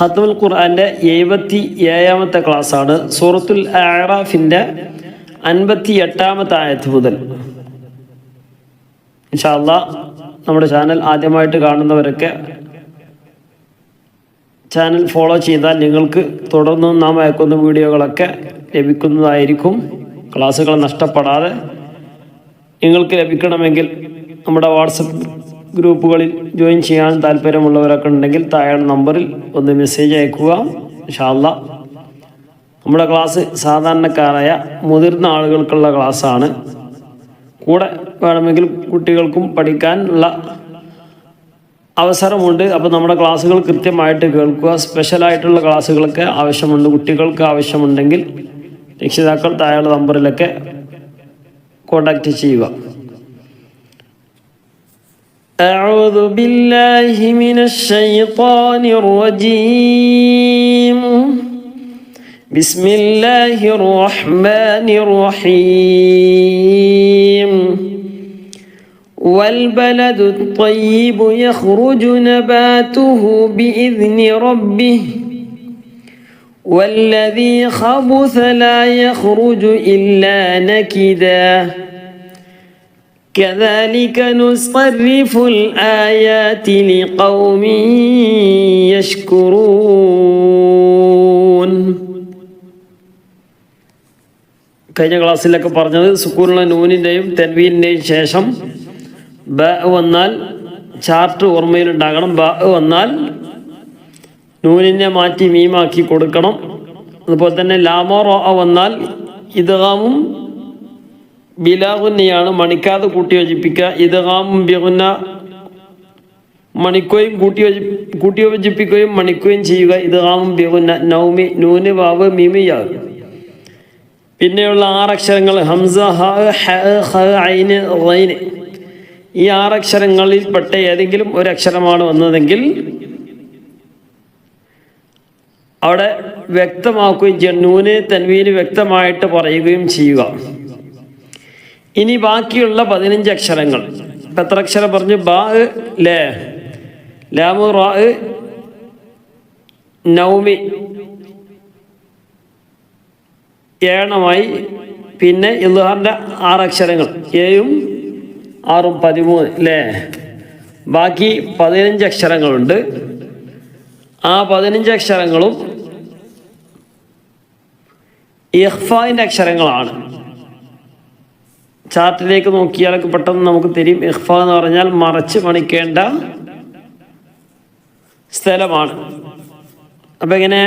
ഖത്മുൽ ഖുർആൻ്റെ 77-ാമത്തെ ക്ലാസ്സാണ്. സൂറത്തുൽ അഅറാഫിൻ്റെ 58-ാമത്തെ ആയത്ത് മുതൽ. ഇൻഷാ അല്ലാഹ് നമ്മുടെ ചാനൽ ആദ്യമായിട്ട് കാണുന്നവരൊക്കെ ചാനൽ ഫോളോ ചെയ്താൽ നിങ്ങൾക്ക് തുടർന്നും നാം അയക്കുന്ന വീഡിയോകളൊക്കെ ലഭിക്കുന്നതായിരിക്കും. ക്ലാസ്സുകൾ നഷ്ടപ്പെടാതെ നിങ്ങൾക്ക് ലഭിക്കണമെങ്കിൽ നമ്മുടെ വാട്സപ്പ് ഗ്രൂപ്പുകളിൽ ജോയിൻ ചെയ്യാൻ താല്പര്യമുള്ളവരൊക്കെ ഉണ്ടെങ്കിൽ താഴെ നമ്പറിൽ ഒന്ന് മെസ്സേജ് അയക്കുക. ഇൻഷാ അല്ലാഹ് നമ്മുടെ ക്ലാസ് സാധാരണക്കാരായ മുതിർന്ന ആളുകൾക്കുള്ള ക്ലാസ്സാണ്. കൂടെ വേണമെങ്കിൽ കുട്ടികൾക്കും പഠിക്കാനുള്ള അവസരമുണ്ട്. അപ്പോൾ നമ്മുടെ ക്ലാസ്സുകൾ കൃത്യമായിട്ട് കേൾക്കുക. സ്പെഷ്യലായിട്ടുള്ള ക്ലാസ്സുകളൊക്കെ ആവശ്യമുണ്ട്, കുട്ടികൾക്ക് ആവശ്യമുണ്ടെങ്കിൽ രക്ഷിതാക്കൾ താഴെ നമ്പറിലൊക്കെ കോൺടാക്റ്റ് ചെയ്യുക. أعوذ بالله من الشيطان الرجيم. بسم الله الرحمن الرحيم. والبلد الطيب يخرج نباته بإذن ربه والذي خبث لا يخرج إلا نكدا كذلك نصرف الآيات لقوم يشكرون. കഴിഞ്ഞ ക്ലാസ്സിലൊക്കെ പറഞ്ഞത് സുക്കൂനുള്ള നൂനിൻ്റെയും തെൻവീനിൻ്റെയും ശേഷം ബ വന്നാൽ ചാർട്ട് ഓർമ്മയിലുണ്ടാകണം. ബ വന്നാൽ നൂനിനെ മാറ്റി മീമാക്കി കൊടുക്കണം. അതുപോലെ തന്നെ ലാമോ റോ വന്നാൽ ഇദ്ഗാമും ബിലാഗുന്നയാണ്, മണിക്കാതെ കൂട്ടി യോജിപ്പിക്കുക. ഇദ്ഗാമും ബിഗുന്ന മണിക്കുകയും കൂട്ടി യോജിപ്പിക്കുകയും മണിക്കുകയും ചെയ്യുക. ഇദ്ഗാമും ബിഗുന്ന നൗമി നൂന് വാവ് മീമി യാ. പിന്നെയുള്ള 6 അക്ഷരങ്ങൾ ഹംസ ഹ ഹ ഖ ഐൻ ഗൈൻ. ഈ 6 അക്ഷരങ്ങളിൽപ്പെട്ട ഏതെങ്കിലും ഒരു അക്ഷരമാണ് വന്നതെങ്കിൽ അവിടെ വ്യക്തമാക്കുകയും ചെയ്യണം. നൂന് തൻവീന് വ്യക്തമായിട്ട് പറയുകയും ചെയ്യുക. ഇനി ബാക്കിയുള്ള 15 അക്ഷരങ്ങൾ. ഇപ്പം എത്ര അക്ഷരം പറഞ്ഞു? ബാ ലേ ലാമു റാ നൗമി ഏണമായി. പിന്നെ ഇൽഹാറിൻ്റെ 6 അക്ഷരങ്ങൾ 7ഉം 6ഉം 13 അല്ലേ. ബാക്കി 15 അക്ഷരങ്ങളുണ്ട്. ആ 15 അക്ഷരങ്ങളും ഇഖ്ഫായിൻ്റെ അക്ഷരങ്ങളാണ്. ചാർട്ടിലേക്ക് നോക്കിയാലൊക്കെ പെട്ടെന്ന് നമുക്ക് തരും. ഇഖ്ഫ എന്ന് പറഞ്ഞാൽ മറച്ച് മണിക്കേണ്ട സ്ഥലമാണ്. അപ്പം എങ്ങനെ?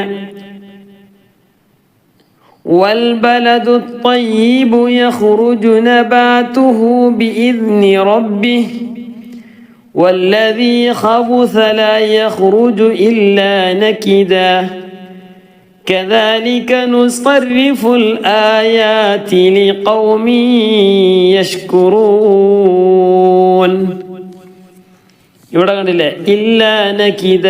والبلد الطيب يخرج نباته بإذن ربه والذي خبث لا يخرج إلا نكدا كذلك نصرف الآيات لقوم يشكرون. ഇവിടെ കണ്ടില്ലേ ഇല്ലാ നകിദ.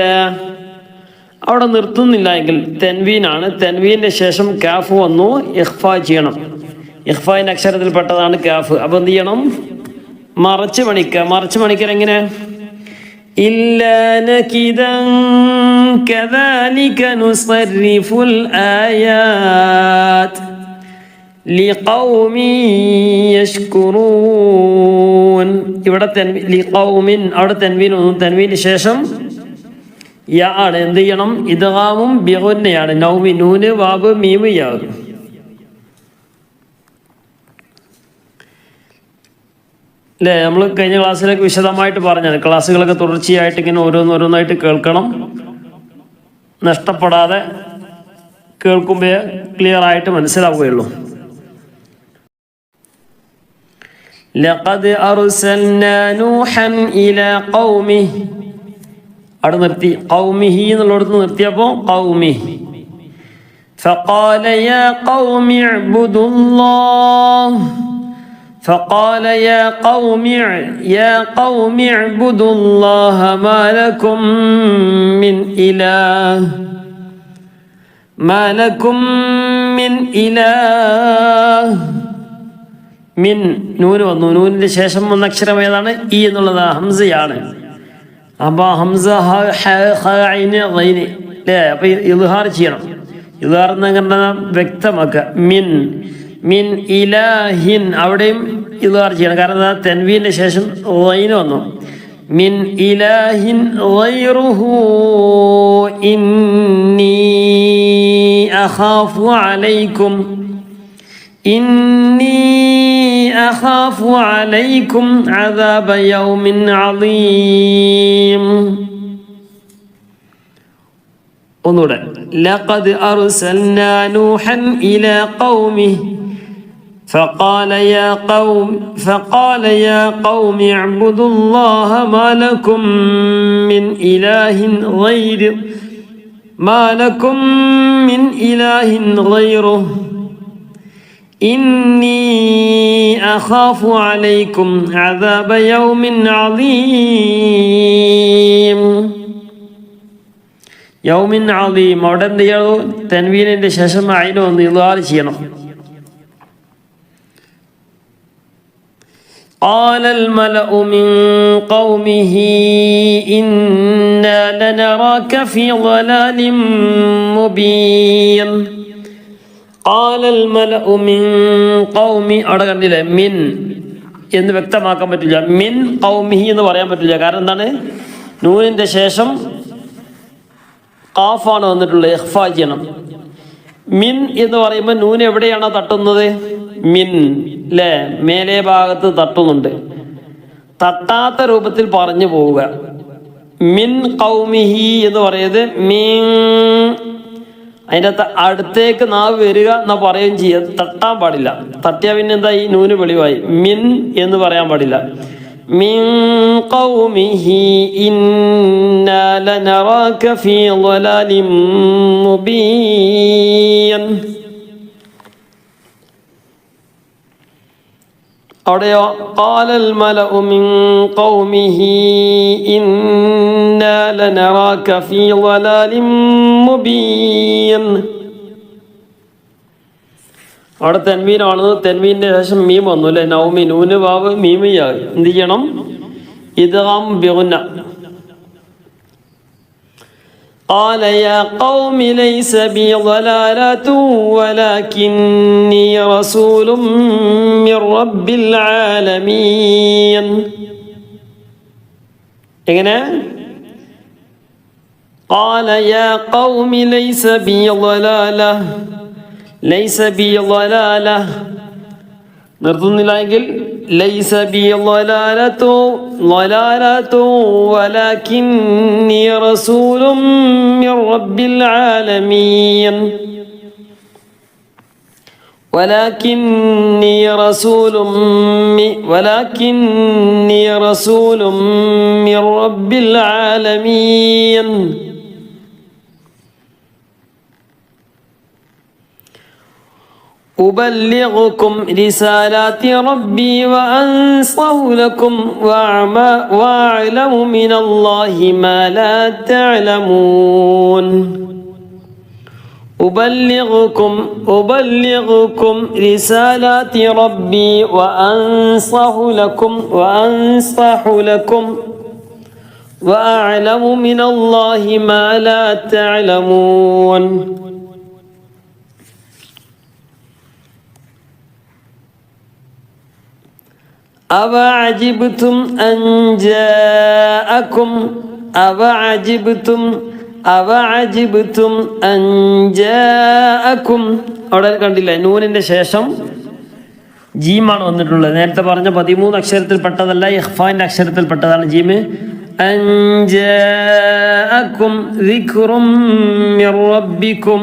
അവിടെ നിർത്തുന്നില്ല എങ്കിൽ തെൻവീനാണ്. തെൻവീൻ്റെ ശേഷം കാഫ് വന്നു, ഇഖ്ഫ ചെയ്യണം. ഇഖ്ഫായിൻ്റെ അക്ഷരത്തിൽപ്പെട്ടതാണ് കാഫ്. അപ്പോൾ എന്ത് ചെയ്യണം? മറച്ച് മണിക്കുക. മറച്ച് മണിക്കൽ എങ്ങനെ? ഇല്ലാ നകിദൻ കദാലിക നുസർരിഫുൽ ആയാത് ലിഖൗമി യശ്കുറൂൻ. ഇവിടെ ലിഖൗമിൻ, അവിടെ തെൻവീൻ വന്നു. തെൻവീന് ശേഷം യാ ആണ്. എന്ത് ചെയ്യണം? ഇദ്ഗാമും ബിഗുന്നയാണ്. നൗമി നൂന് വാബ് മീമ് യാ. അല്ലേ? നമ്മൾ കഴിഞ്ഞ ക്ലാസ്സിലൊക്കെ വിശദമായിട്ട് പറഞ്ഞത്. ക്ലാസ്സുകളൊക്കെ തുടർച്ചയായിട്ട് ഇങ്ങനെ ഓരോന്നോരോന്നായിട്ട് കേൾക്കണം. നഷ്ടപ്പെടാതെ കേൾക്കുമ്പോൾ ക്ലിയർ ആയിട്ട് മനസ്സിലാവുകയുള്ളൂ. ലഖദ് അർസൽനാ നൂഹൻ ഇലാ ഖൗമിഹി. അവിടെ നിർത്തി. ഖൗമിഹി എന്നുള്ളിടത്ത് നിർത്തിയപ്പോൾ ഖൗമിഹി. ഫഖാല യാ ഖൗമി ഇഅ്ബുദുല്ലാഹ് فقال يا قوم اعبدوا الله ما لكم من إله മിൻ നൂന് വന്നു. നൂനിൻ്റെ ശേഷം വന്ന അക്ഷരം ഏതാണ്? ഈ എന്നുള്ളത് ഹംസയാണ്. അപ്പോൾ ഹംസ ഹ ഐന് ഗൈന് അല്ലേ? അപ്പൊ ഇദ്ഹാർ ചെയ്യണം. ഇദ്ഹാർ എന്ന് വ്യക്തമാക്കുക. മിൻ മിൻ ഇലാഹിൻ, അവിടെയും ഇദ്ഹാർ ചെയ്യണം. കാരണം തൻവീന്റെ ശേഷം ഗൈന് വന്നു. മിൻ ഇലാഹിൻ ഗൈറുഹു ഇന്നി അഖാഫു അലൈക്കും അദാബ യൗമിൻ അളീം. ഒന്നുകൂടെ. ലഖദ് അർസൽനാ നൂഹൻ ഇലാ ഖൗമിഹി فقال يا قوم اعبدوا الله ما لكم من إله غيره إني أخاف عليكم عذاب يوم عظيم. യൗമിൻ അളീം അവിടെ എന്ത് ചെയ്യണം? തൻവീനിന്റെ ശേഷം അയിന് ഒന്ന് ഇദ്ഹാർ ചെയ്യണം. قال الملأ من قومه إنا لنراك في ضلال مبين. قال الملأ من قومي അവിടെ കണ്ടില്ലേ? മിൻ എന്ന് വ്യക്തമാക്കാൻ പറ്റില്ല. മിൻ ഖൗമിഹി എന്ന് പറയാൻ പറ്റില്ല. കാരണം എന്താണ്? നൂനിന്റെ ശേഷം ഖാഫാണ് വന്നിട്ടുള്ളത്. ഇഖ്ഫാ ചെയ്യണം. മിൻ എന്ന് പറയുമ്പോൾ നൂൻ എവിടെയാണോ തട്ടുന്നത്? മിൻ അല്ലേ? മേലേ ഭാഗത്ത് തട്ടുന്നുണ്ട്. തട്ടാത്ത രൂപത്തിൽ പറഞ്ഞു പോവുക. മിൻ ഖൗമിഹി എന്ന് പറയുന്നത് മിൻ, അതിൻ്റെ അടുത്തേക്ക് നാവ് വരിക എന്നാ പറയുകയും ചെയ്യുക. തട്ടാൻ പാടില്ല. തട്ടിയാൽ പിന്നെ എന്താ? ഈ നൂന് വെളിവായി. മിൻ എന്ന് പറയാൻ പാടില്ല. മിൻ ഖൗമിഹി ഇന്നാ ലനറാക ഫീ ളലാലിൻ മുബീൻ. അവിടെയോ ഖാലൽ മലഉ മിൻ ഖൗമിഹി ഇന്നാ ലനറാക ഫീ ളലാലിൻ മുബീൻ. അവിടെ തെൻവീനാണ്. തെൻവീന്റെ ശേഷം മീം വന്നു അല്ലെ? നൗമി, നൂന് വാവ് മീമിയായി. എന്ത് ചെയ്യണം? ഇദ്ഗാം ബിഗുന്ന. قال يا قوم ليس بي ضلالة ولكني رسول من رب العالمين. എങ്ങനെ? قال يا قوم ليس بي ضلالة. ലൈസ ബി ളലാല നിർത്തുന്നില്ല എങ്കിൽ ലൈസ ബി ളലാലതു വലാകിന്നി റസൂലും മിർ റബ്ബിൽ ആലമീൻ. ولكني رسول من رب العالمين. أبلغكم رسالات ربي وأنصح لكم وأعلم من الله ما لا تعلمون. أبلغكم رسالات ربي وأنصح لكم وأعلم من الله ما لا تعلمون. أَوَعَجِبْتُمْ أَنْ جَاءَكُمْ അവിടെ കണ്ടില്ല? നൂനിന്റെ ശേഷം ജീമാണ് വന്നിട്ടുള്ളത്. നേരത്തെ പറഞ്ഞ 13 അക്ഷരത്തിൽപ്പെട്ടതല്ല, ഇഖ്ഫാന്റെ അക്ഷരത്തിൽപ്പെട്ടതാണ് ജീമ്. അൻ ജാഅക്കും ദിക്റും മിർ റബ്ബിക്കും.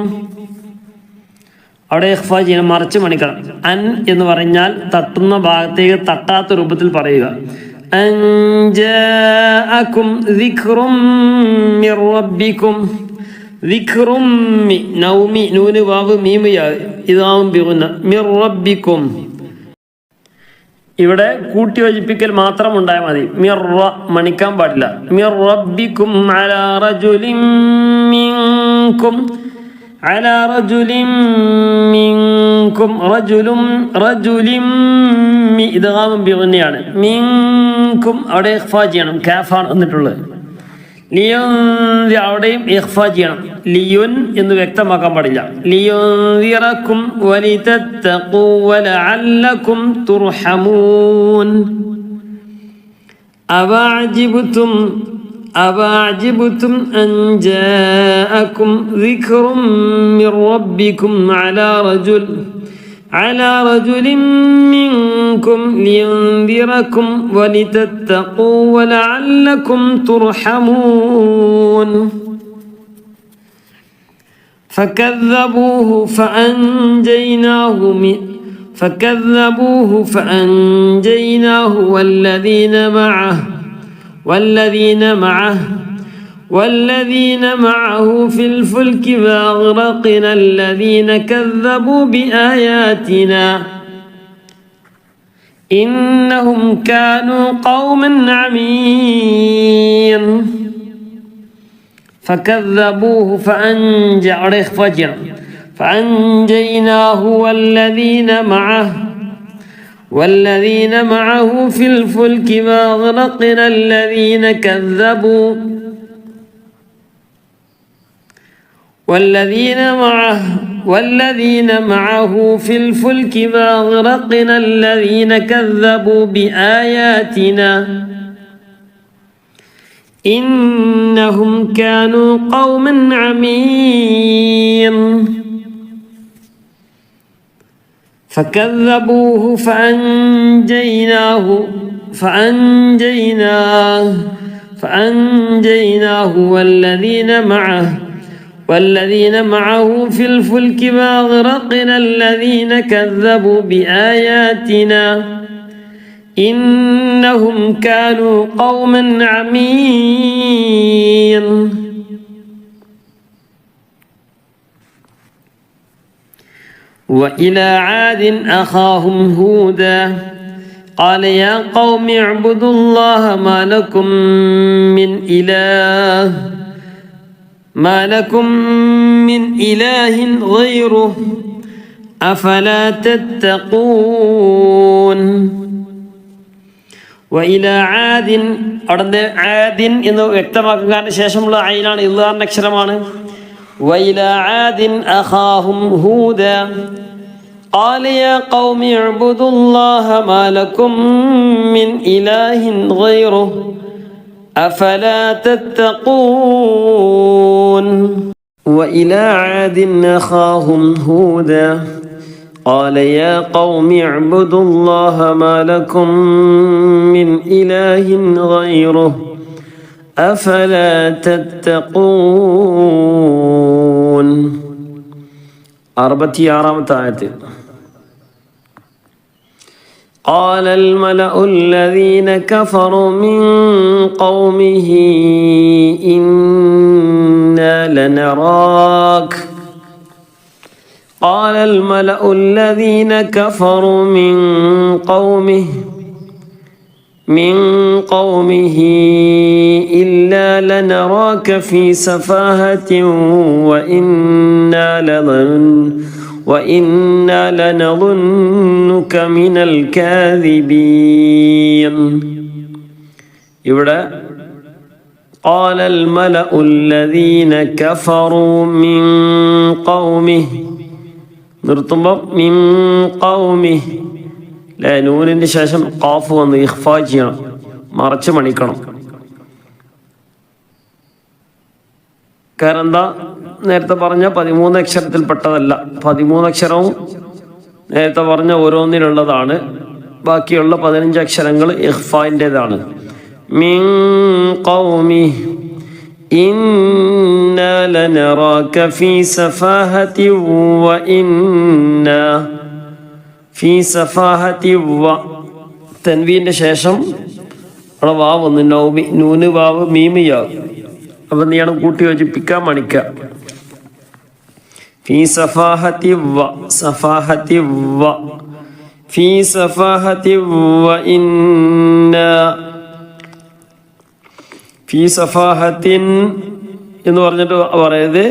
അവിടെ ഇഖ്ഫാ ചെയ്യണം, മറിച്ച് മണിക്കണം. അൻ എന്ന് പറഞ്ഞാൽ തട്ടുന്ന ഭാഗത്തേക്ക് തട്ടാത്ത രൂപത്തിൽ പറയുക. അൻ ജാഅക്കും ദിക്റും മിർ റബ്ബിക്കും. ദിക്റും നൗമി, നൂന് വാവ് മീം യാ ഇദാം ബിഗുന്ന. മിർ റബ്ബിക്കും. ഇവിടെ കൂട്ടിയോജിപ്പിക്കൽ മാത്രം ഉണ്ടായാൽ മതി. മിർറ മണിക്കാൻ പാടില്ല. മിർ റബ്ബിക്കും അലാ റജുലിൻ മിൻകും. അലാ റജുലിൻ മിൻകും. റജുലിൻ ഇദ്ഗാം ബിഗുന്നയാണ്. മിൻകും അവിടെ ഇഖ്ഫാ ചെയ്യണം. കാഫാണ് വന്നിട്ടുള്ളത്. ലിയൻദി അവിടെയും ഇഖ്ഫാ ചെയ്യണം. ലിയുൻ എന്ന് വ്യക്തമാക്കാൻ പാടില്ല. ലിയുൻദിറക്കും വലിതത്തഖൂ വലഅല്ലക്കും തുർഹമൂൻ. أَوَعَجِبْتُمْ أَنْ جَاءَكُمْ ذِكْرٌ مِّنْ رَبِّكُمْ على رجل منكم لينذركم ولتتقوا ولعلكم ترحمون. فكذبوه فأنجيناه والذين معه في الفلك وأغرقنا الذين كذبوا بآياتنا إنهم كانوا قوما عمين. فكذبوه فأنجيناه والذين معه في الفلك وأغرقنا الذين كذبوا بآياتنا إنهم كانوا قوما عمين. فكذبوه فأنجيناه والذين معه في الفلك وأغرقنا الذين كذبوا بآياتنا إنهم كانوا قوما عمين. وإلى عاد أخاهم هودا قال يا قوم اعبدوا الله ما لكم من إله غيره أفلا تتقون. وإلى عاد അവിടെ ആദിൻ എന്ന് വ്യക്തമാക്കാൻ ശേഷമുള്ള ഐനാണ് ഇദ്ഹാറിന്റെ അക്ഷരമാണ്. وإلى عاد أخاهم هودا قال يا قوم اعبدوا الله ما لكم من إله غيره أفلا تتقون. وإلى عاد أخاهم هودا قال يا قوم اعبدوا الله ما لكم من إله غيره أفلا تتقون. 46 آية. قال الملأ الذين كفروا من قومه إنا لنراك قال الملأ الذين كفروا من قومه إلا لنراك في سفاهة وإنا لنظنك من الكاذبين. ഇവിടെ قال الملأ الذين كفروا من قومه നിർത്തുമ്പോൾ മിൻ ഖൗമിഹി നൂനിന്റെ ശേഷം ഖാഫ് വന്ന് ഇഖ്ഫാ ചെയ്യണം, മറച്ച് മണിക്കണം. കാരണം എന്താ, നേരത്തെ പറഞ്ഞ 13 അക്ഷരത്തിൽപ്പെട്ടതല്ല. 13 അക്ഷരവും നേരത്തെ പറഞ്ഞ ഓരോന്നിനുള്ളതാണ്. ബാക്കിയുള്ള 15 അക്ഷരങ്ങൾ ഇഖ്ഫാൻ്റെതാണ്. മിൻ ഖൗമിഹി إنا لنراك في سفاهة وإنا في سفاهة തൻവീൻ്റെ ശേഷം അവിടെ വാവ് വന്ന് നൂന് വാവ് മീമിയാകും. അപ്പം നീ ആണ് കൂട്ടി യോജിപ്പിക്കാൻ മണിക്കുക. في سفاهة في سفاهة وإنا ഫീ സഫാഹത്തിൻ എന്ന് പറഞ്ഞിട്ട് പറയത്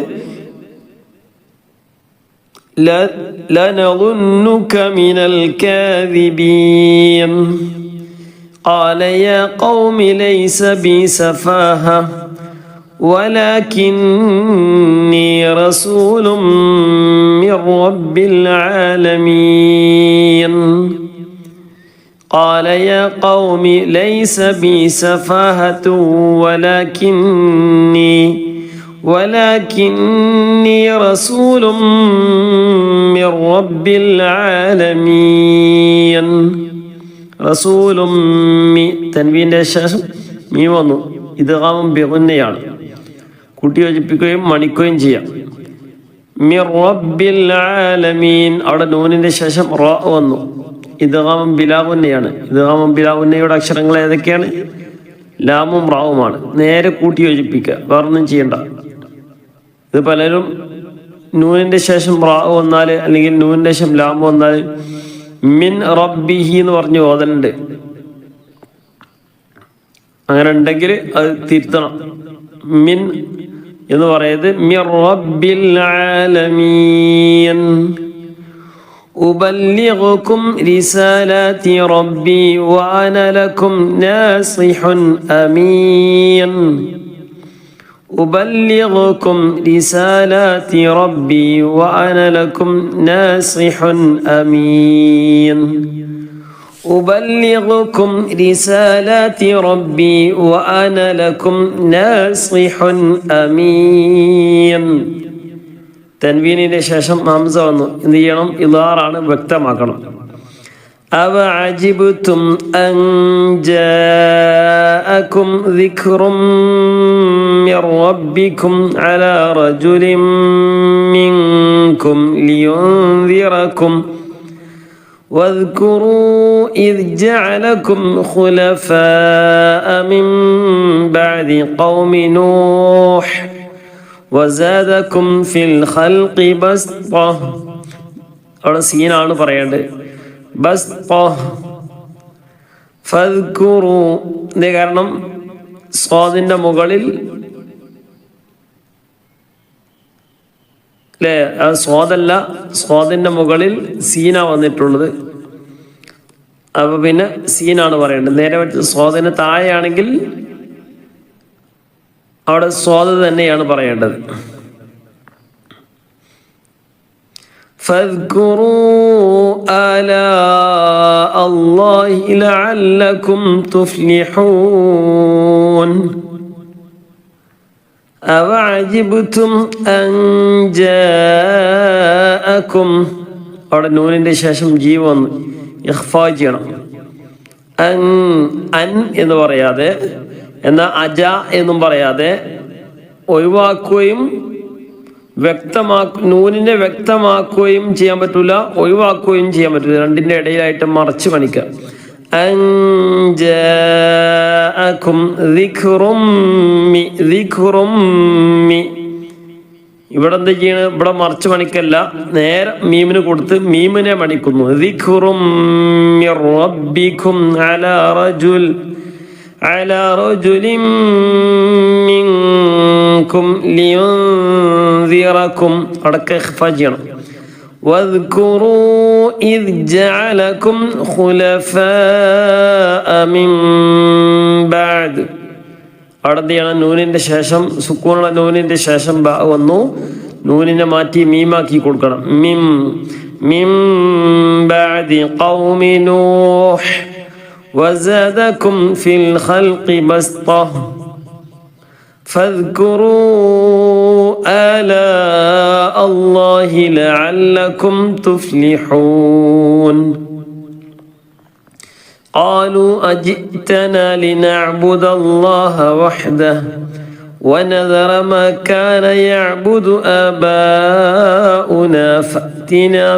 ലനളുന്നുക മിനൽ കാദിബീൻ ഖാല യാ ഖൗമി ലൈസ ബി സഫാഹ ولكني رسول من رب العالمين قال يا قوم ليس بي سفاهة ولكني رسول من رب العالمين رسول തൻവീൻ്റെ ശേഷം മീ വന്നു ഇദ്ഗാം ബിഗുന്നയാണ് കൂട്ടി യോജിപ്പിക്കുകയും മണിക്കുകയും ചെയ്യാം മിർ റബ്ബിൽ ആലമീൻ അവിടെ നൂനിൻ്റെ ശേഷം റ വന്നു ഇദ്ഗാം ബിലാഗുന്നയാണ് ഇദ്ഗാം ബിലാഗുന്നയുടെ അക്ഷരങ്ങൾ ഏതൊക്കെയാണ് ലാമും റാവുമാണ് നേരെ കൂട്ടി യോജിപ്പിക്കുക വേറൊന്നും ചെയ്യണ്ട ഇത് പലരും നൂനിൻ്റെ ശേഷം റാവ് വന്നാൽ അല്ലെങ്കിൽ നൂനിൻ്റെ ശേഷം ലാമ് വന്നാൽ മിൻ റബ്ബിഹി എന്ന് പറഞ്ഞ് ഓതലുണ്ട് അങ്ങനെ ഉണ്ടെങ്കിൽ അത് തിരുത്തണം മിൻ എന്ന് പറയുന്നത് മിർ റബ്ബിൽ ആലമീൻ ഉബല്ലിഗുകും റിസാലാതി റബ്ബി വഅന ലക്കും നാസിഹുൻ അമീൻ ഉബല്ലിഗുകും റിസാലാതി റബ്ബി വഅന ലക്കും നാസിഹുൻ അമീൻ أبلغكم رسالات ربي وأنا لكم ناصح أمين തൻവീനിന്റെ ശേഷം ഹംസ വന്നു എന്ത് ചെയ്യണം ഇളാറാണ് വ്യക്തമാക്കണം അവഅജിബ്തും അൻ ജാഅകും ദിക്റും മിർ റബ്ബികും അലാ റജുലിൻ മിൻകും ലിയുൻദിറകും واذكروا إذ جعلكم خلفاء من بعد قوم نوح وزادكم في الخلق بسطة അവിടെ സീനാണ് പറയേണ്ടത് ബസ്ത ഫദ്കുറു ഇതേ കാരണം സ്വാദിന്റെ മുകളിൽ അല്ലേ സ്വാദല്ല സ്വാദിന്റെ മുകളിൽ സീന വന്നിട്ടുള്ളത് അപ്പൊ പിന്നെ സീനാണ് പറയേണ്ടത് നേരെ വെച്ച് സ്വാദിന് താഴെയാണെങ്കിൽ അവിടെ സ്വാദ് തന്നെയാണ് പറയേണ്ടത് فاذكروا آلاء الله لعلكم تفلحون അവഅജിബ്തും അൻ ജാഅകും അവിടെ നൂനിന്റെ ശേഷം ജീ വന്നു ഇഖ്ഫാ ചെയ്യണം അൻ എന്ന് പറയാതെ എന്നാൽ അജ എന്നും പറയാതെ ഒഴിവാക്കുകയും നൂനിനെ വ്യക്തമാക്കുകയും ചെയ്യാൻ പറ്റൂല ഒഴിവാക്കുകയും ചെയ്യാൻ പറ്റൂല രണ്ടിന്റെ ഇടയിലായിട്ട് മറച്ചു പണിക്കുക അൻ ജാഅകും ദിക്റും ഇവിടെ എന്താ ചെയ്യണത് ഇവിടെ മറച്ചു പണിക്കല്ല നേരെ മീമിന് കൊടുത്ത് മീമിനെ മണിക്കുന്നു ദിക്റും മിർ റബ്ബികും അലാ റജുലിൻ മിൻകും ലിയുൻദിറകും അടക്ക ഇഖ്ഫാ ചെയ്യണം واذكروا إذ جعلكم خلفاء من بعد അടന്തിയാണ് നൂനിന്റെ ശേഷം സുക്കൂണുള്ള നൂനിന്റെ ശേഷം ബ വന്നു നൂനിനെ മാറ്റി മീമാക്കി കൊടുക്കണം മിം ബഅദി ഖൗമി നൂഹ് വസദകും ഫിൽ ഖൽഖി ബസ്ത فاذكروا آلاء الله لعلكم تفلحون قالوا أجئتنا لنعبد الله وحده ونذر ما كان يعبد آباؤنا فأتنا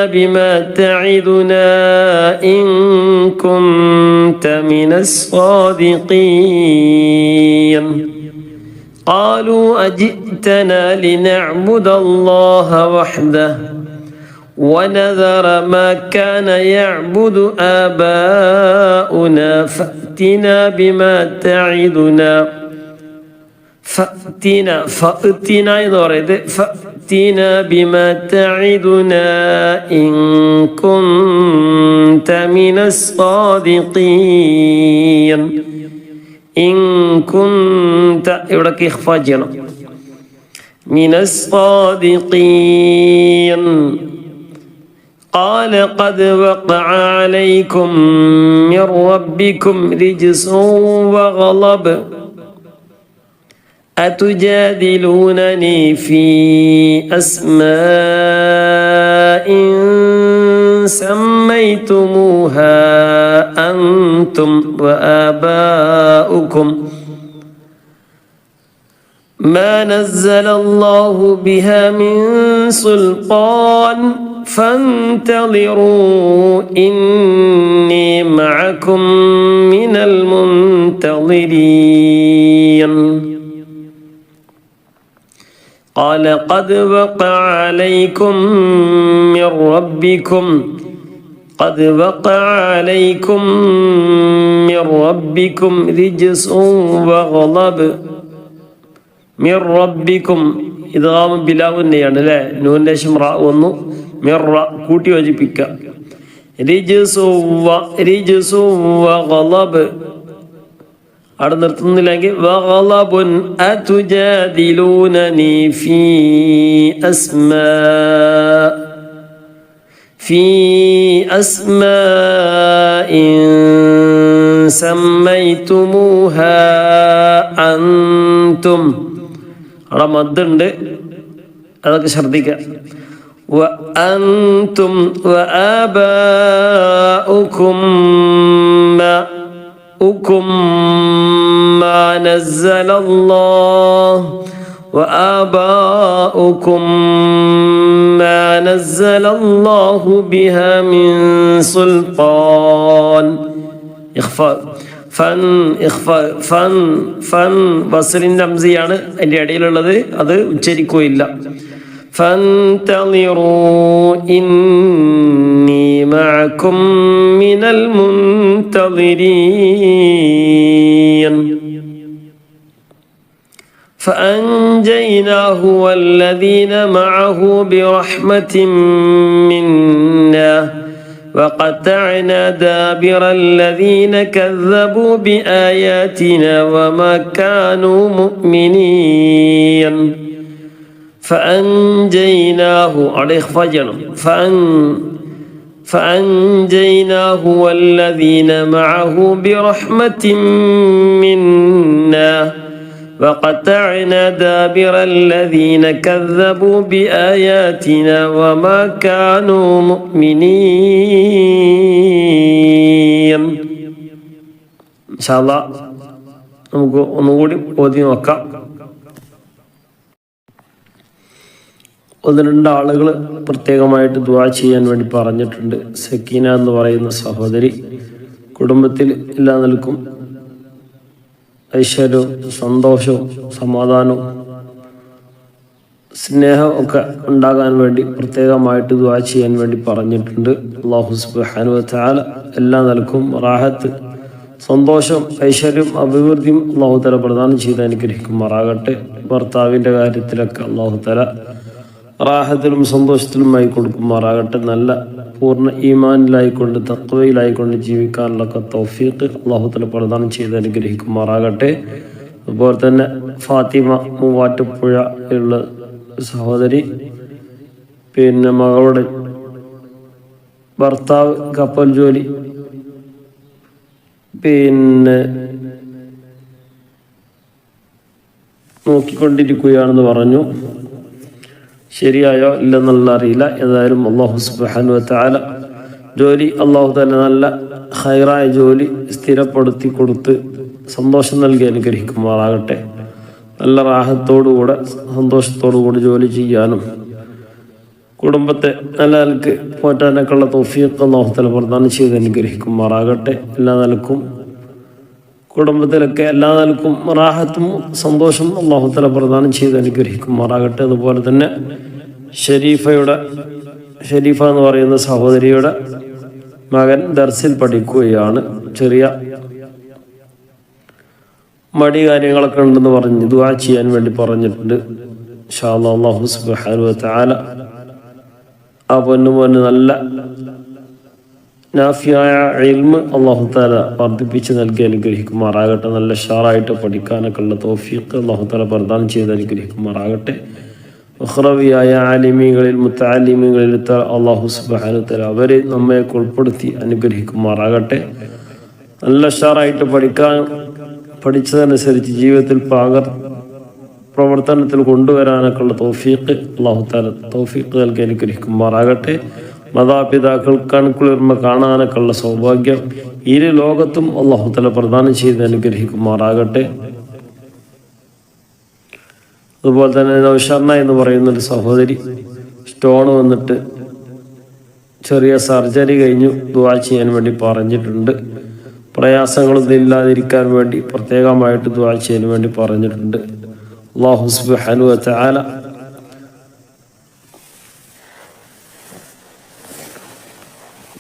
بما تعدنا إن كنت من الصادقين قالوا أجئتنا لنعبد الله وحده ونذر ما كان يعبد آباؤنا فأتنا بما تعدنا بما تعدنا إن كنت من الصادقين ഇൻ കുന്ത ഇവിടേക്ക് ഇഖ്ഫാ ചെയ്യണം. മിനസ് സാദിഖീൻ. قال قد وقع عليكم من ربكم رجس وغضب أتجادلونني في أسماء سميتموها أنتم وآباؤكم ما نزل الله بها من سلطان فانتظروا إني معكم من المنتظرين. قال قد وقع عليكم من ربكم قد وقع عليكم من ربكم رجس وغضب. മിർ റബ്ബിക്കും ഇദ്ഗാം ബിലാവുന്നെയാണ് അല്ലേ. നൂന്റെ ശേഷം റ വന്നു. മിർ റ കൂട്ടി യോജിപ്പിക്കുക. റിജ്സു വഗളബ് അവിടെ നിർത്തുന്നില്ലെങ്കിൽ വഗളബുൻ അതുജാദിലൂനനി ഫീ അസ്മാഇൻ സമ്മൈതുമൂഹാ അൻതും. അവിടെ മദ്ദുണ്ട്, അതൊക്കെ ശ്രദ്ധിക്കുക. وأنتم وآباؤكم ما نزل الله وآباؤكم ما نزل الله بها من سلطان. إخفاء ഫൻ ബസ്റിന്റെ അംസിയാണ് അതിൻ്റെ ഇടയിലുള്ളത്, അത് ഉച്ചരിക്കുകയില്ല. فانتظروا إني معكم من المنتظرين. فأنجيناه والذين معه برحمة منا وقطعنا دابر الذين كذبوا بآياتنا وما كانوا مؤمنين. فأنجيناه والذين معه برحمة منا وقطعنا دابر الذين كذبوا بآياتنا وما كانوا مؤمنين. إن شاء الله നമുക്ക് ഒന്നുകൂടി ഓതി നോക്കാം. 1-2 ആളുകൾ പ്രത്യേകമായിട്ട് ദുആ ചെയ്യാൻ വേണ്ടി പറഞ്ഞിട്ടുണ്ട്. സക്കീന എന്ന് പറയുന്ന സഹോദരി കുടുംബത്തിൽ എല്ലാ നിലക്കും ഐശ്വര്യവും സന്തോഷവും സമാധാനവും സ്നേഹവും ഒക്കെ ഉണ്ടാകാൻ വേണ്ടി പ്രത്യേകമായിട്ട് ദുആ ചെയ്യാൻ വേണ്ടി പറഞ്ഞിട്ടുണ്ട്. അല്ലാഹു സുബ്ഹാനഹു വ തആല എല്ലാ നിലക്കും റാഹത്ത്, സന്തോഷം, ഐശ്വര്യം, അഭിവൃദ്ധിയും അല്ലാഹു തആല പ്രദാനം ചെയ്ത് അനുഗ്രഹിക്കുമാറാകട്ടെ. ഭർത്താവിൻ്റെ കാര്യത്തിലൊക്കെ അല്ലാഹു തആല റാഹത്തിലും സന്തോഷത്തിലുമായി കൊടുക്കുമാറാകട്ടെ. നല്ല പൂർണ്ണ ഈമാനിലായിക്കൊണ്ട് തഖ്വയിലായിക്കൊണ്ട് ജീവിക്കാനുള്ള തൗഫീഖ് അല്ലാഹു തആല പ്രദാനം ചെയ്ത് അനുഗ്രഹിക്കുമാറാകട്ടെ. അതുപോലെ തന്നെ ഫാത്തിമ മൂവാറ്റുപുഴയുള്ള സഹോദരി, പിന്നെ മകളുടെ ഭർത്താവ് കപ്പൽ ജോലി പിന്നെ നോക്കിക്കൊണ്ടിരിക്കുകയാണെന്ന് പറഞ്ഞു. ശരിയായോ ഇല്ലെന്നുള്ള അറിയില്ല. ഏതായാലും അല്ലാഹു സുബ്ഹാനഹു വ തആല ജോലി അല്ലാഹു തആല നല്ല ഖൈറായ ജോലി സ്ഥിരപ്പെടുത്തി കൊടുത്ത് സന്തോഷം നൽകി അനുഗ്രഹിക്കുമാറാകട്ടെ. നല്ല റാഹത്തോടുകൂടെ സന്തോഷത്തോടുകൂടി ജോലി ചെയ്യാനും കുടുംബത്തെ നല്ല നിലക്ക് പോറ്റാനൊക്കെയുള്ള തൗഫീഖ് അല്ലാഹു തആല പ്രദാനം ചെയ്ത് അനുഗ്രഹിക്കുമാറാകട്ടെ. എല്ലാ നിലക്കും കുടുംബത്തിലൊക്കെ എല്ലാ നിലക്കും റാഹത്തും സന്തോഷം അല്ലാഹു തആല പ്രദാനം ചെയ്ത് അനുഗ്രഹിക്കുമാറാകട്ടെ. അതുപോലെ തന്നെ ഷരീഫ എന്ന് പറയുന്ന സഹോദരിയുടെ മകൻ ദർസിൽ പഠിക്കുകയാണ്. ചെറിയ മടി കാര്യങ്ങളൊക്കെ ഉണ്ടെന്ന് പറഞ്ഞ് ദുആ ചെയ്യാൻ വേണ്ടി പറഞ്ഞിട്ടുണ്ട്. ഇൻഷാ അല്ലാഹ് അല്ലാഹു സുബ്ഹാനഹു വ തആല ആ പൊന്നുമോന് നല്ല നാഫിയായ ഇൽമ് അല്ലാഹു തആല വർദ്ധിപ്പിച്ച് നൽകി അനുഗ്രഹിക്കുമാറാകട്ടെ. നല്ല ഷാറായിട്ട് പഠിക്കാനൊക്കെ ഉള്ള തൗഫീഖ് അല്ലാഹു തആല പ്രദാനം ചെയ്ത് അനുഗ്രഹിക്കുമാറാകട്ടെ. ഉഖ്റവിയായ ആലിമീങ്ങളിൽ മുത്തഅല്ലിമീങ്ങളിൽ അല്ലാഹു സുബ്ഹാനഹു വ തആല അവരെ നമ്മെ ഉൾപ്പെടുത്തി അനുഗ്രഹിക്കുമാറാകട്ടെ. നല്ല ഷാറായിട്ട് പഠിക്കാനും പഠിച്ചതനുസരിച്ച് ജീവിതത്തിൽ പ്രവർത്തനത്തിൽ കൊണ്ടുവരാനൊക്കെ ഉള്ള തൗഫീഖ് അല്ലാഹു തആല തൗഫീഖ് നൽകി അനുഗ്രഹിക്കുമാറാകട്ടെ. മാതാപിതാക്കൾ കൺകുളിർമ കാണാനൊക്കെ ഉള്ള സൗഭാഗ്യം ഇരു ലോകത്തും അല്ലാഹു തആല പ്രദാനം ചെയ്ത് അനുഗ്രഹിക്കുമാറാകട്ടെ. അതുപോലെ തന്നെ നൗഷർണ എന്ന് പറയുന്നൊരു സഹോദരി സ്റ്റോൺ വന്നിട്ട് ചെറിയ സർജറി കഴിഞ്ഞു ദുആ ചെയ്യാൻ വേണ്ടി പറഞ്ഞിട്ടുണ്ട്. പ്രയാസങ്ങളൊന്നും ഇല്ലാതിരിക്കാൻ വേണ്ടി പ്രത്യേകമായിട്ട് ദുആ ചെയ്യാൻ വേണ്ടി പറഞ്ഞിട്ടുണ്ട്. അല്ലാഹു സുബ്ഹാനഹു വ തആല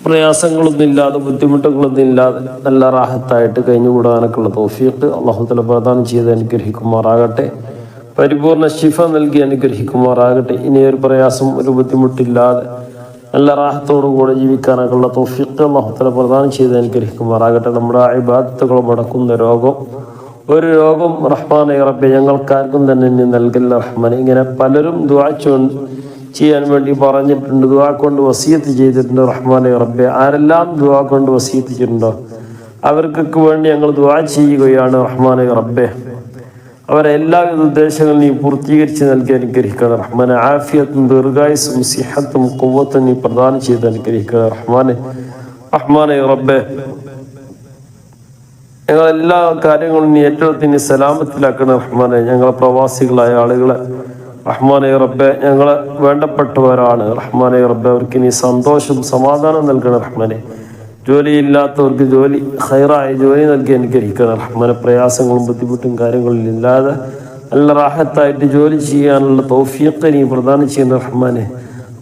പ്രയാസങ്ങളൊന്നും ഇല്ലാതെ ബുദ്ധിമുട്ടുകളൊന്നും ഇല്ലാതെ നല്ല റാഹത്തായിട്ട് കഴിഞ്ഞുകൂടാനൊക്കെയുള്ള തൗഫീഖ് അല്ലാഹു തആല പ്രദാനം ചെയ്ത് അനുഗ്രഹിക്കുമാറാകട്ടെ. പരിപൂർണ ശിഫ നൽകി അനുഗ്രഹിക്കുമാറാകട്ടെ. ഇനി ഒരു പ്രയാസം ഒരു ബുദ്ധിമുട്ടില്ലാതെ നല്ല റാഹത്തോടു കൂടെ ജീവിക്കാനൊക്കെയുള്ള തൗഫീഖ് അല്ലാഹു തആല പ്രദാനം ചെയ്ത് അനുഗ്രഹിക്കുമാറാകട്ടെ. നമ്മുടെ ഇബാദത്തുകൾ മുടക്കുന്ന ഒരു രോഗം റഹ്മാനെ റബ്ബേ ഞങ്ങൾക്കാർക്കും തന്നെ നീ നൽകില്ല റഹ്മാനെ. ഇങ്ങനെ പലരും ദുആ ചെയ്യാൻ വേണ്ടി പറഞ്ഞിട്ടുണ്ട്, ദുആ കൊണ്ട് വസിയത്ത് ചെയ്തിട്ടുണ്ട് റഹ്മാനെ റബ്ബേ. ആരെല്ലാം ദുആ കൊണ്ട് വസിയത്ത് ചെയ്തിട്ടുണ്ടോ അവർക്കൊക്കെ വേണ്ടി ഞങ്ങൾ ദുആ ചെയ്യുകയാണ് റഹ്മാനെ റബ്ബേ. അവരെ എല്ലാവിധ ഉദ്ദേശങ്ങളും നീ പൂർത്തീകരിച്ച് നൽകി അനുഗ്രഹിക്കണം റഹ്മാനെ. ആഫിയത്തും ദീർഘായുസ്സും സിഹത്തും ഖുവ്വത്തും നീ പ്രദാനം ചെയ്ത് അനുഗ്രഹിക്കണം റഹ്മാനെ റബ്ബേ. ഞങ്ങളെല്ലാ കാര്യങ്ങളും നീ ഏറ്റെടുത്ത് നീ സലാമത്തിലാക്കണം റഹ്മാനെ. ഞങ്ങളെ പ്രവാസികളായ ആളുകളെ റഹ്മാനെ റബ്ബെ ഞങ്ങളെ വേണ്ടപ്പെട്ടവരാണ് റഹ്മാനെ റബ്ബെ. അവർക്ക് നീ സന്തോഷം സമാധാനം നൽകണം റഹ്മാനെ. ജോലിയില്ലാത്തവർക്ക് ജോലി ഖൈറായ ജോലി നൽകി അനുഗ്രഹിക്കണം റഹ്മാനെ. പ്രയാസങ്ങളും ബുദ്ധിമുട്ടും കാര്യങ്ങളും ഇല്ലാതെ നല്ല റാഹത്തായിട്ട് ജോലി ചെയ്യാനുള്ള തൗഫീഖ് നീ പ്രദാനം ചെയ്യുന്ന റഹ്മാനെ.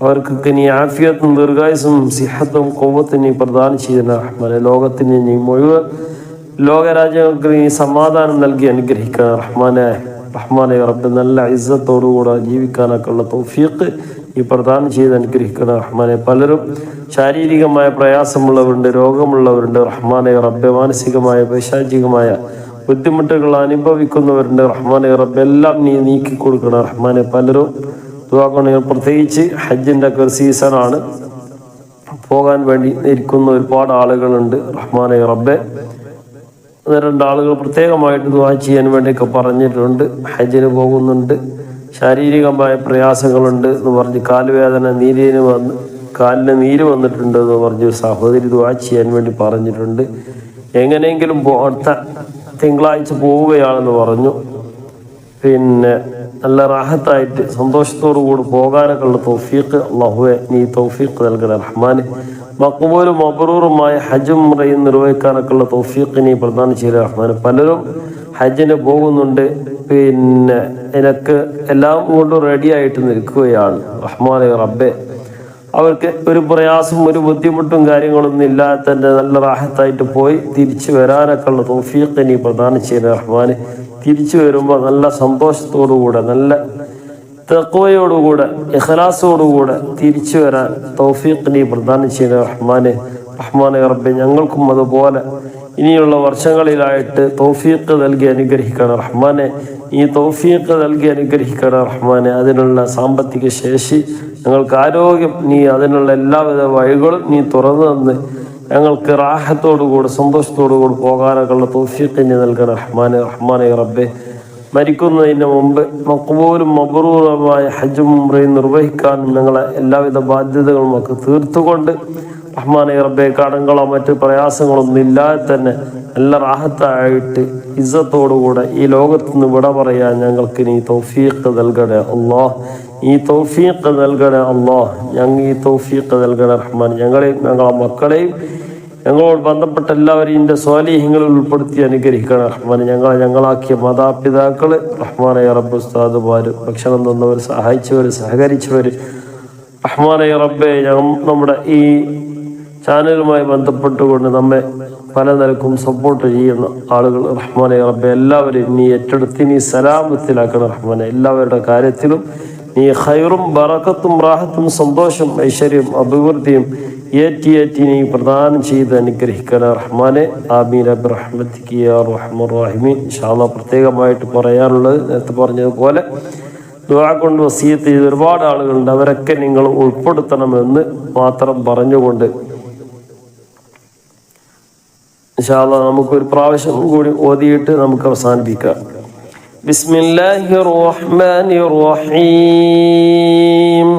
അവർക്കൊക്കെ നീ ആഫിയത്തും ദീർഘായുസ്സും സിഹത്തും ഖുവ്വത്തും നീ പ്രദാനം ചെയ്യുന്ന റഹ്മാനെ. ലോകത്തിന് നീ മുഴുവൻ ലോകരാജ്യങ്ങൾക്ക് നീ സമാധാനം നൽകി അനുഗ്രഹിക്കണം റഹ്മാനെ റബ്ബ്. നല്ല ഇസ്സത്തോടുകൂടെ ജീവിക്കാനൊക്കെ ഉള്ള തൗഫീഖ് ഈ പ്രദാനം ചെയ്ത് അനുഗ്രഹിക്കണം റഹ്മാനെ. പലരും ശാരീരികമായ പ്രയാസമുള്ളവരുണ്ട്, രോഗമുള്ളവരുണ്ട് റഹ്മാനെ റബ്ബെ. മാനസികമായ പൈശാചികമായ ബുദ്ധിമുട്ടുകൾ അനുഭവിക്കുന്നവരുണ്ട് റഹ്മാനെ റബ്ബെ. എല്ലാം നീ നീക്കി കൊടുക്കണം റഹ്മാനെ. പലരും ദുആ കൊണ്ട് പ്രത്യേകിച്ച് ഹജ്ജിൻ്റെ ഒക്കെ ഒരു സീസണാണ്, പോകാൻ വേണ്ടി ഇരിക്കുന്ന ഒരുപാട് ആളുകളുണ്ട് റഹ്മാനെ റബ്ബെ. രണ്ടാളുകൾ പ്രത്യേകമായിട്ട് ദുആ ചെയ്യാൻ വേണ്ടിയൊക്കെ പറഞ്ഞിട്ടുണ്ട്. ഹജ്ജിന് പോകുന്നുണ്ട്, ശാരീരികമായ പ്രയാസങ്ങളുണ്ട് എന്ന് പറഞ്ഞ് കാലുവേദന കാലിന് നീര് വന്നിട്ടുണ്ട് എന്ന് പറഞ്ഞ് സഹോദരി ദുആ ചെയ്യാൻ വേണ്ടി പറഞ്ഞിട്ടുണ്ട്. എങ്ങനെയെങ്കിലും അടുത്ത തിങ്കളാഴ്ച പോവുകയാണെന്ന് പറഞ്ഞു. പിന്നെ നല്ല റാഹത്തായിട്ട് സന്തോഷത്തോടു കൂടി പോകാനൊക്കെ ഉള്ള തൗഫീഖ് അല്ലാഹുവേ നീ തൗഫീഖ് നൽകണം റഹ്മാനെ. മഖ്ബൂലും മബ്റൂറുമായ ഹജ്ജും ഉംറയും നിർവഹിക്കാനൊക്കെ ഉള്ള തൗഫീഖ് നീ പ്രദാനം ചെയ്ത റഹ്മാനെ. പലരും ഹജ്ജിന് പോകുന്നുണ്ട്, പിന്നെ എനിക്ക് എല്ലാം കൊണ്ടും റെഡിയായിട്ട് നിൽക്കുകയാണ് റഹ്മാനെ റബ്ബെ. അവർക്ക് ഒരു പ്രയാസം ഒരു ബുദ്ധിമുട്ടും കാര്യങ്ങളൊന്നും ഇല്ലാതെ തന്നെ നല്ല റാഹത്തായിട്ട് പോയി തിരിച്ചു വരാനൊക്കെ ഉള്ള തൗഫീഖ് നീ പ്രദാനം ചെയ്ത റഹ്മാനെ. തിരിച്ചു വരുമ്പോൾ നല്ല സന്തോഷത്തോടുകൂടെ നല്ല തഖ്വയോടുകൂടെ ഇഖ്ലാസോടുകൂടെ തിരിച്ചു വരാൻ തൗഫീഖ് നീ പ്രദാനം ചെയ്യുന്ന റഹ്മാനെ റബ്ബെ. ഞങ്ങൾക്കും അതുപോലെ ഇനിയുള്ള വർഷങ്ങളിലായിട്ട് തൗഫീഖ് നൽകി അനുഗ്രഹിക്കണം റഹ്മാനെ. ഈ തൗഫീഖ് നൽകി അനുഗ്രഹിക്കണം റഹ്മാനെ. അതിനുള്ള സാമ്പത്തിക ശേഷി, ഞങ്ങൾക്ക് ആരോഗ്യം, നീ അതിനുള്ള എല്ലാവിധ വഴികളും നീ തുറന്നു തന്ന് ഞങ്ങൾക്ക് റാഹത്തോടുകൂടെ സന്തോഷത്തോടുകൂടി പോകാനൊക്കെ ഉള്ള തൗഫീഖ് നീ നൽകണം റഹ്മാനെ റബ്ബെ. മരിക്കുന്നതിന് മുമ്പ് മഖ്ബൂലും മബ്റൂറുമായ ഹജ്ജും ഉംറയും നിർവഹിക്കാനും ഞങ്ങളെ എല്ലാവിധ ബാധ്യതകളും ഒക്കെ തീർത്തുകൊണ്ട് റഹ്മാനെ റബ്ബെ കടങ്ങളോ മറ്റ് പ്രയാസങ്ങളൊന്നും ഇല്ലാതെ തന്നെ നല്ല റാഹത്തായിട്ട് ഇസ്സത്തോടുകൂടെ ഈ ലോകത്ത് നിന്ന് വിട പറയാൻ ഞങ്ങൾക്ക് നീ തൗഫീഖ് നൽകണേ അല്ലാഹ്. ഈ തൗഫീഖ് നൽകണേ അല്ലാഹ്. ഞങ്ങൾ ഈ തൗഫീഖ് നൽകണേ റഹ്മാൻ. ഞങ്ങളെയും ഞങ്ങളെ മക്കളെയും ഞങ്ങളോട് ബന്ധപ്പെട്ട എല്ലാവരെയും എൻ്റെ സ്വാലിഹ്യങ്ങളിൽ ഉൾപ്പെടുത്തി അനുഗ്രഹിക്കണം റഹ്മാൻ. ഞങ്ങളാക്കിയ മാതാപിതാക്കൾ റഹ്മാനെ റബ്ബ്, ഉസ്താദുമാർ, ഭക്ഷണം തന്നവർ, സഹായിച്ചവർ, സഹകരിച്ചവർ റഹ്മാനെ റബ്ബെ. നമ്മുടെ ഈ ചാനലുമായി ബന്ധപ്പെട്ടുകൊണ്ട് നമ്മെ പല നിലക്കും സപ്പോർട്ട് ചെയ്യുന്ന ആളുകൾ റഹ്മാനെ റബ്ബെ എല്ലാവരെയും നീ ഏറ്റെടുത്ത് നീ സലാമത്തിലാക്കണം റഹ്മാനെ. എല്ലാവരുടെ കാര്യത്തിലും നീ ഖൈറും ബറക്കത്തും റാഹത്തും സന്തോഷം ഐശ്വര്യം അഭിവൃദ്ധിയും ഏറ്റി നീ പ്രദാനം ചെയ്ത് അനുഗ്രഹിക്കണ റഹ്മാനെ. ആമീൻ ബിറഹ്മതിക യാ അർഹമർ റഹീമീൻ. ഇൻഷാ അല്ലാഹ് പ്രത്യേകമായിട്ട് പറയാനുള്ളത് നേരത്തെ പറഞ്ഞതുപോലെ ദുആ കൊണ്ട് വസിയത്ത് ചെയ്ത ഒരുപാട് ആളുകളുണ്ട്. അവരൊക്കെ നിങ്ങൾ ഉൾപ്പെടുത്തണമെന്ന് മാത്രം പറഞ്ഞുകൊണ്ട് ഇൻഷാ അല്ലാഹ് നമുക്കൊരു പ്രാവശ്യം കൂടി ഓതിയിട്ട് നമുക്ക് അവസാനിപ്പിക്കാം. ബിസ്മില്ലാഹിർ റഹ്മാനിർ റഹീം.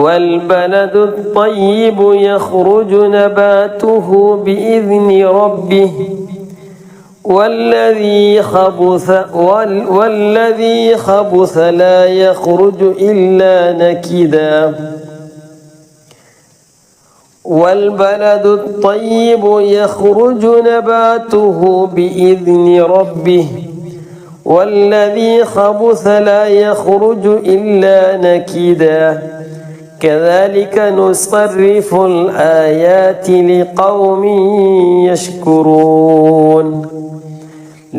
والبلد الطيب يخرج نباته بإذن ربه والذي خبث لا يخرج إلا نكدا. والبلد الطيب يخرج نباته بإذن ربه والذي خبث لا يخرج إلا نكدا. كذلك نصرف الآيات لقوم يشكرون.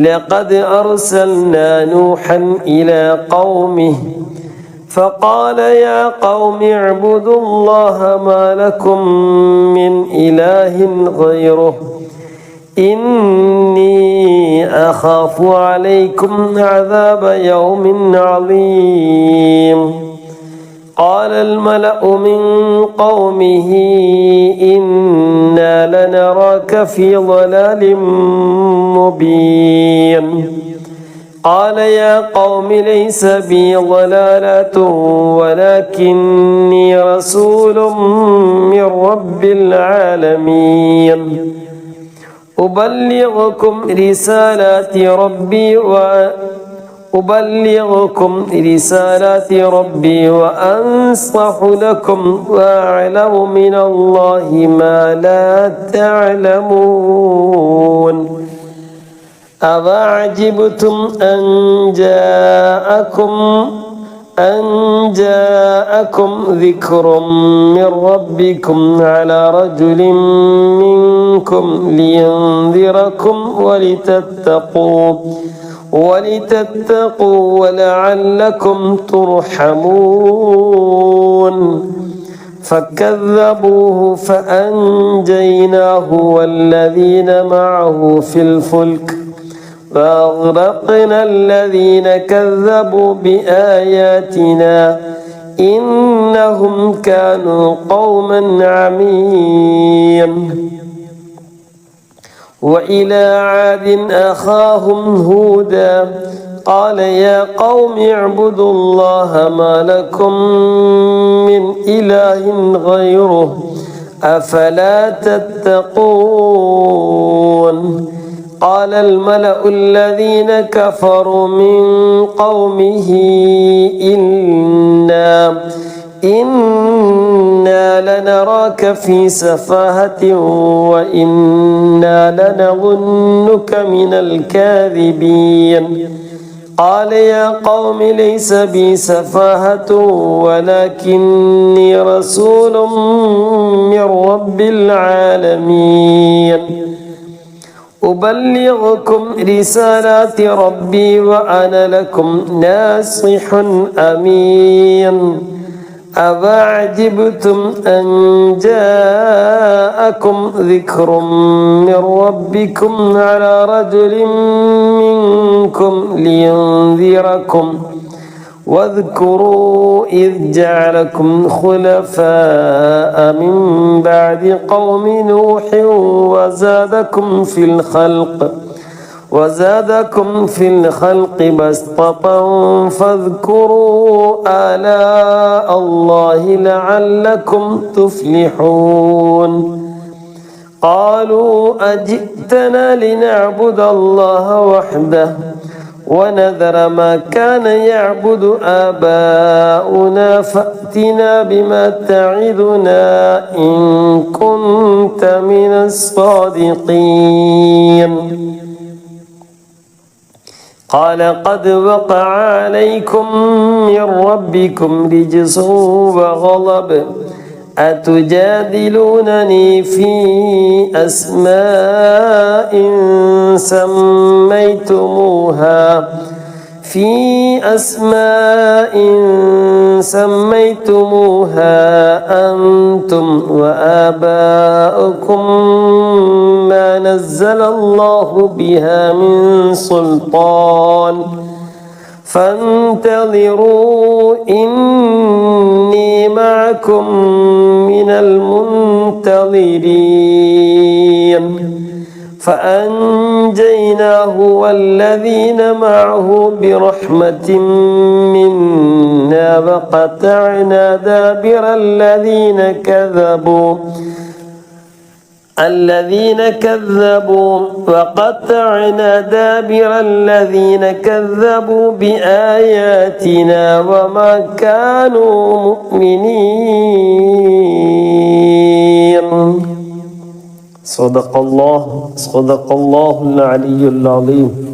لقد أرسلنا نوحا إلى قومه فقال يا قوم اعبدوا الله ما لكم من إله غيره إني أخاف عليكم عذاب يوم عظيم. قال الملأ من قومه إنا لنراك في ضلال مبين. قال يا قوم ليس بي ضلالة ولكني رسول من رب العالمين. أبلغكم رسالات ربي وأنصح لكم وأعلم من الله ما لا تعلمون. أوعجبتم أن جاءكم ذكر من ربكم على رجل منكم لينذركم ولتتقوا ولعلكم ترحمون. فكذبوه فأنجيناه والذين معه في الفلك وأغرقنا الذين كذبوا بآياتنا إنهم كانوا قوما عمين. وإلى عاد أخاهم هودا قال يا قوم اعبدوا الله ما لكم من إله غيره أفلا تتقون. قال الملأ الذين كفروا من قومه إنا لنراك في سفاهة وإنا لنظنك من الكاذبين. قال يا قوم ليس بي سفاهة ولكني رسول من رب العالمين. أبلغكم رسالات ربي وأنا لكم ناصح أمين. أوعجبتم أن جاءكم ذكر من ربكم على رجل منكم لينذركم واذكروا إذ جعلكم خلفاء من بعد قوم نوح وزادكم في الخلق بسطة فاذكروا آلاء الله لعلكم تفلحون. قالوا أجئتنا لنعبد الله وحده ونذر ما كان يعبد آباؤنا فأتنا بما تعدنا إن كنت من الصادقين. قال قد وقع عليكم من ربكم رجس وغضب أتجادلونني في أسماء في أسماء سميتموها أنتم وآباؤكم ما نزل الله بها من سلطان فانتظروا إني معكم من المنتظرين فأنجيناه والذين معه برحمة منا وقطعنا دابر الذين كذبوا بآياتنا وما كانوا مؤمنين. صدق الله العلي العظيم.